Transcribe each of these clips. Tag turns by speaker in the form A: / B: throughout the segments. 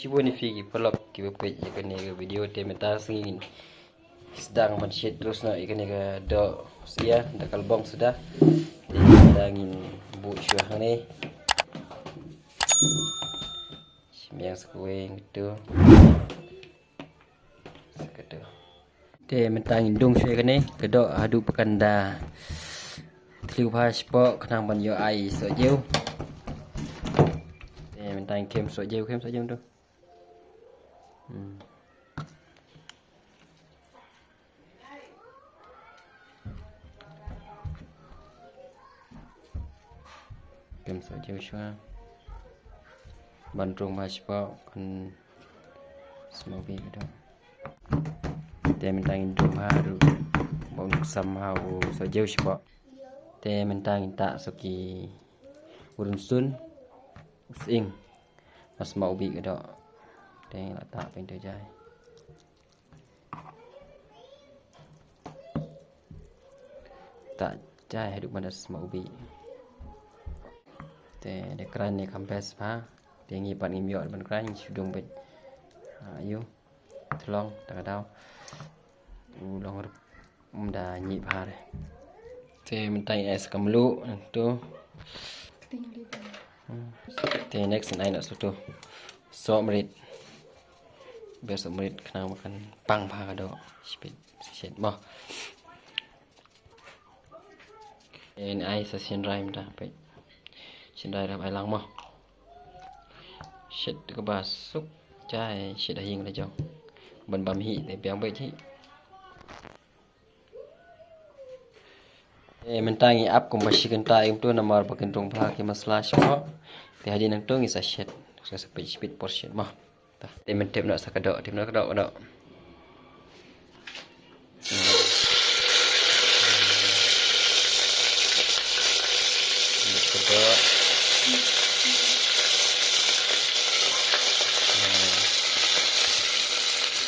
A: Cibo ni Figi pelok kita pej ikan ni ke video temeta sengin sedang mencet terus nak ikan ni ke dok sia dah kalbong sudah sedangin bu syuah ni yang sekueng gitu sekedo te mentang indung syuah ikan ni kedok adu pekanda teliu pas pok kenang ban yo ai so jeu te mentang kem so jeu tu kem so jeu syuah bandrung mas pok kan semoga gitu te mentang indung haru bong somehow so jeu syuah te mentang tak soki urun sun sing mas mau bi kedok te tak pintu jai tak jai hidup mana mau bi te de kran ni kampes pa te ngi pan ngi miot ban kran sudung bet ayo tolong tak dau ulong mda nyi pa de te mentai es kamlu tu te next nai nak sutu so merit biasa merit kena makan pang pa kado speed set mo en ai sa sin raim ta pe sin rai ram ai lang mo set ke basuk chai set dah hing la jong ban bam hi te piang be chi mentangi up kung basikan tayo tu nomor bagian tung pahaki masalah semua te haji nang tung isa set sa speed portion mah ta te mentep nak sakadok te nak kadok kadok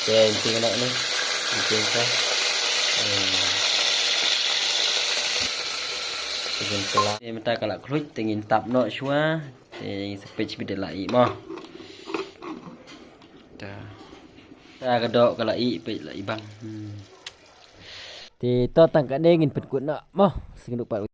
A: kadok tinggal nak ni tinggal Tingin pula. Minta kalau keluar tingin tap nak syua. Speech bida lai mah. Dah kedok kalau i pe lai bang. Ti to tang ka dengin pet kut nak mah. Sing duk pat